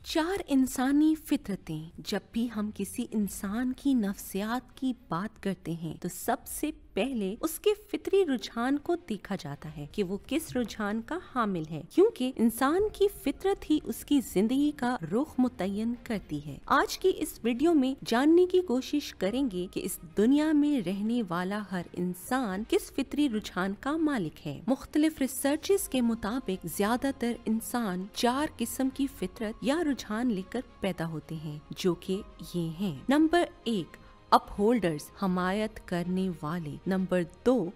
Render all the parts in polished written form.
चार इंसानी फितरतें। जब भी हम किसी इंसान की नफ्सियात की बात करते हैं तो सबसे पहले उसके फितरी रुझान को देखा जाता है कि वो किस रुझान का हामिल है, क्योंकि इंसान की फितरत ही उसकी जिंदगी का रुख मुतय्यन करती है। आज की इस वीडियो में जानने की कोशिश करेंगे कि इस दुनिया में रहने वाला हर इंसान किस फितरी रुझान का मालिक है। मुख्तलिफ रिसर्चेस के मुताबिक ज्यादातर इंसान चार किस्म की फितरत या रुझान लेकर पैदा होते हैं, जो कि ये हैं। नंबर 1, अपहोल्डर्स, हमायत करने वाले। नंबर 2,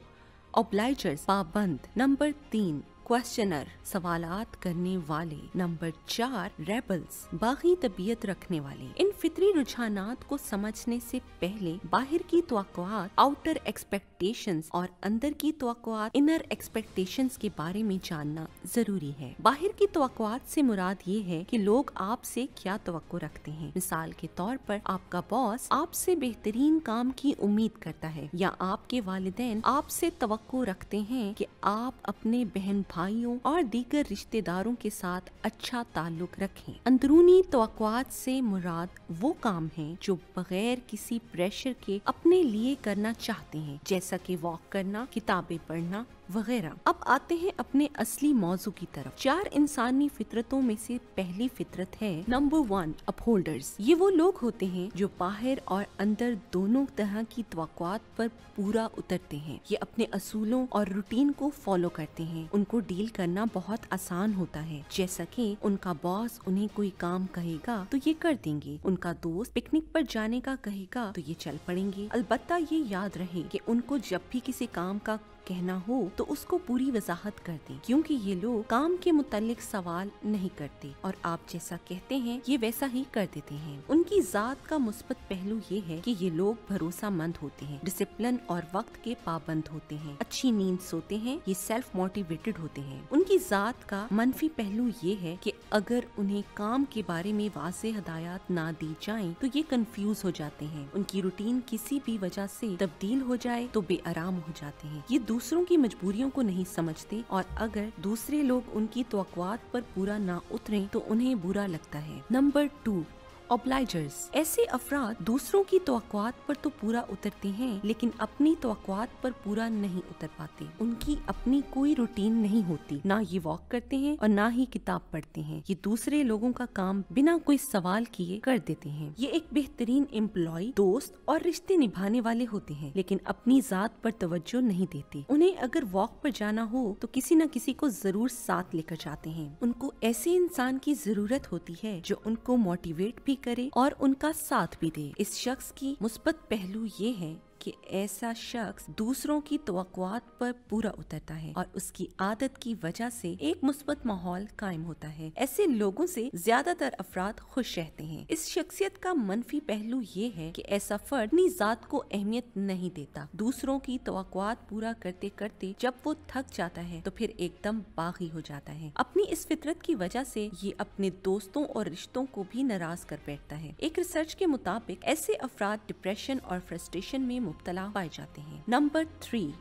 ऑब्लाइजर्स, पाबंद। नंबर 3, क्वेश्चनर, सवालात करने वाले। नंबर 4, रेबल्स, बागी तबीयत रखने वाले। इन फितरी रुझानात को समझने से पहले बाहर की तवक्कुआत, आउटर एक्सपेक्टेशंस, और अंदर की तवक्कुआत, इनर एक्सपेक्टेशंस के बारे में जानना जरूरी है। बाहर की तवक्कुआत से मुराद ये है कि लोग आपसे क्या तवक्को रखते हैं। मिसाल के तौर पर आपका बॉस आपसे बेहतरीन काम की उम्मीद करता है, या आपके वालिदैन आपसे तवक्को रखते हैं कि आप अपने बहन भाइयों और दीगर रिश्तेदारों के साथ अच्छा ताल्लुक रखें। अंदरूनी तवक्कुआत से मुराद वो काम है जो बगैर किसी प्रेशर के अपने लिए करना चाहते हैं, जैसा कि वॉक करना, किताबें पढ़ना वगैरह। अब आते हैं अपने असली मौजू की तरफ। चार इंसानी फितरतों में से पहली फितरत है नंबर 1, अपहोल्डर्स। ये वो लोग होते हैं जो बाहर और अंदर दोनों तरह की तवक्कुआत पर पूरा उतरते हैं। ये अपने असूलों और रूटीन को फॉलो करते हैं। उनको डील करना बहुत आसान होता है, जैसा कि उनका बॉस उन्हें कोई काम कहेगा तो ये कर देंगे, उनका दोस्त पिकनिक पर जाने का कहेगा तो ये चल पड़ेंगे। अलबत्ता ये याद रहे कि उनको जब भी किसी काम का कहना हो तो उसको पूरी वजाहत कर दें, क्योंकि ये लोग काम के मुतालिक सवाल नहीं करते और आप जैसा कहते हैं ये वैसा ही कर देते हैं। उनकी जात का मुस्बत पहलू ये है कि ये लोग भरोसामंद होते हैं, डिसिप्लिन और वक्त के पाबंद होते हैं, अच्छी नींद सोते हैं, ये सेल्फ मोटिवेटेड होते हैं। उनकी जात का मनफी पहलू ये है कि अगर उन्हें काम के बारे में वाज़े हदायत ना दी जाएं तो ये कंफ्यूज हो जाते हैं। उनकी रूटीन किसी भी वजह से तब्दील हो जाए तो बेआराम हो जाते हैं। ये दूसरों की मजबूरियों को नहीं समझते और अगर दूसरे लोग उनकी तवक्कुआत पर पूरा ना उतरें तो उन्हें बुरा लगता है। नंबर 2, ऑब्लाइजर्स। ऐसे अफराद दूसरों की तवक्कुआत पर तो पूरा उतरते हैं, लेकिन अपनी तवक्कुआत पर पूरा नहीं उतर पाते। उनकी अपनी कोई रूटीन नहीं होती, ना ये वॉक करते हैं और ना ही किताब पढ़ते हैं। ये दूसरे लोगों का काम बिना कोई सवाल किए कर देते हैं। ये एक बेहतरीन एम्प्लॉय, दोस्त और रिश्ते निभाने वाले होते हैं, लेकिन अपनी जात पर तवज्जो नहीं देते। उन्हें अगर वॉक पर जाना हो तो किसी न किसी को जरूर साथ लेकर जाते हैं। उनको ऐसे इंसान की जरूरत होती है जो उनको मोटिवेट भी करे और उनका साथ भी दे। इस शख्स की मुस्बत पहलू ये है कि ऐसा शख्स दूसरों की तवक्कुआत पर पूरा उतरता है और उसकी आदत की वजह से एक मुस्बत माहौल कायम होता है। ऐसे लोगों से ज्यादातर अफराद खुश रहते हैं। इस शख्सियत का मनफी पहलू ये है कि ऐसा फर्द अपनी जात को अहमियत नहीं देता। दूसरों की तवक्कुआत पूरा करते करते जब वो थक जाता है तो फिर एकदम बागी हो जाता है। अपनी इस फितरत की वजह से ये अपने दोस्तों और रिश्तों को भी नाराज कर बैठता है। एक रिसर्च के मुताबिक ऐसे अफराद डिप्रेशन और फ्रस्ट्रेशन में मुब्तला पाए जाते हैं। Number 3,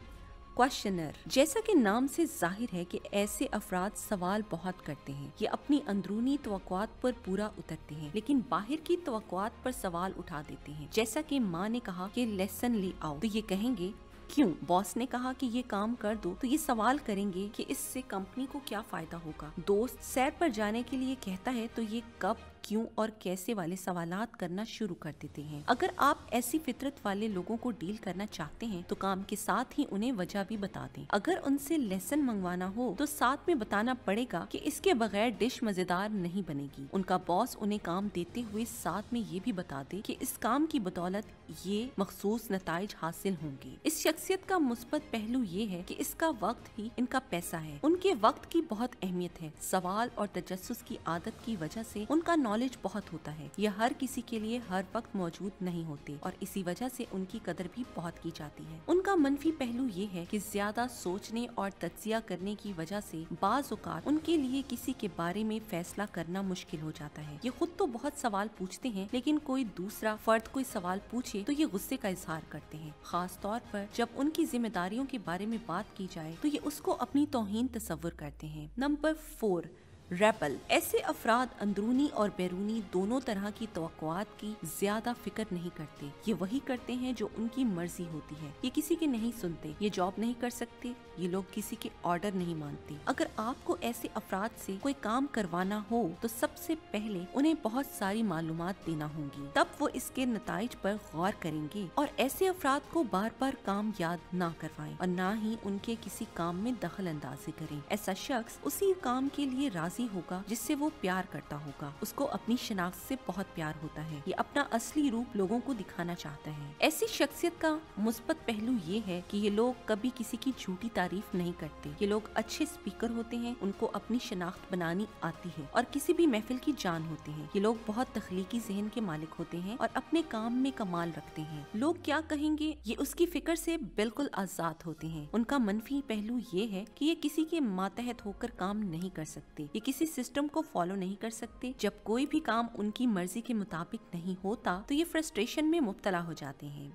questioner. जैसा कि नाम से जाहिर है कि ऐसे अफराद सवाल बहुत करते हैं। ये अपनी अंदरूनी तवक्कुआत पर पूरा उतरते हैं, लेकिन बाहर की तवक्कुआत पर सवाल उठा देते हैं। जैसा कि माँ ने कहा कि लेसन ले आओ तो ये कहेंगे क्यों, बॉस ने कहा कि ये काम कर दो तो ये सवाल करेंगे कि इससे कंपनी को क्या फायदा होगा। दोस्त सैर पर जाने के लिए कहता है तो ये कब, क्यों और कैसे वाले सवालात करना शुरू कर देते हैं। अगर आप ऐसी फितरत वाले लोगों को डील करना चाहते हैं तो काम के साथ ही उन्हें वजह भी बता दें। अगर उनसे लेसन मंगवाना हो तो साथ में बताना पड़ेगा कि इसके बगैर डिश मजेदार नहीं बनेगी। उनका बॉस उन्हें काम देते हुए साथ में ये भी बता दे कि इस काम की बदौलत ये मखसूस नताइज हासिल होंगे। इस शख्सियत का मुस्बत पहलू ये है कि इसका वक्त ही इनका पैसा है। उनके वक्त की बहुत अहमियत है। सवाल और तजस्सुस की आदत की वजह से उनका नॉलेज बहुत होता है। यह हर किसी के लिए हर वक्त मौजूद नहीं होते और इसी वजह से उनकी कदर भी बहुत की जाती है। उनका मनफी पहलू ये है कि ज्यादा सोचने और तज्जिया करने की वजह से बाज़ औक़ात उनके लिए किसी के बारे में फैसला करना मुश्किल हो जाता है। ये खुद तो बहुत सवाल पूछते हैं, लेकिन कोई दूसरा फर्द कोई सवाल पूछे तो ये गुस्से का इजहार करते हैं। खास तौर पर जब उनकी जिम्मेदारियों के बारे में बात की जाए तो ये उसको अपनी तौहीन तस्वुर करते हैं। नंबर 4, रेबल ऐसे अफराद अंदरूनी और बैरूनी दोनों तरह की तवक्कुआत की ज्यादा फिक्र नहीं करते। ये वही करते हैं जो उनकी मर्जी होती है। ये किसी की नहीं सुनते, ये जॉब नहीं कर सकते, ये लोग किसी के ऑर्डर नहीं मानते। अगर आपको ऐसे अफराद से कोई काम करवाना हो तो सबसे पहले उन्हें बहुत सारी मालूमात देना होंगी, तब वो इसके नताइज पर गौर करेंगे। और ऐसे अफराद को बार बार काम याद ना करवाएं और ना ही उनके किसी काम में दखल अंदाजी करें। ऐसा शख्स उसी काम के लिए राजी होगा जिससे वो प्यार करता होगा। उसको अपनी शनाख्त से बहुत प्यार होता है। ये अपना असली रूप लोगों को दिखाना चाहता है। ऐसी शख्सियत का मुस्बत पहलू ये है कि ये लोग कभी किसी की झूठी तारीफ नहीं करते। ये लोग अच्छे स्पीकर होते हैं, उनको अपनी शनाख्त बनानी आती है और किसी भी महफिल की जान होते हैं। ये लोग बहुत तख्लीकी ज़हन के मालिक होते हैं और अपने काम में कमाल रखते हैं। लोग क्या कहेंगे ये उसकी फिक्र से बिल्कुल आजाद होते हैं। उनका मनफी पहलू ये है कि ये किसी के मातहत होकर काम नहीं कर सकते। ये किसी सिस्टम को फॉलो नहीं कर सकते। जब कोई भी काम उनकी मर्जी के मुताबिक नहीं होता तो ये फ्रस्ट्रेशन में मुब्तला हो जाते हैं।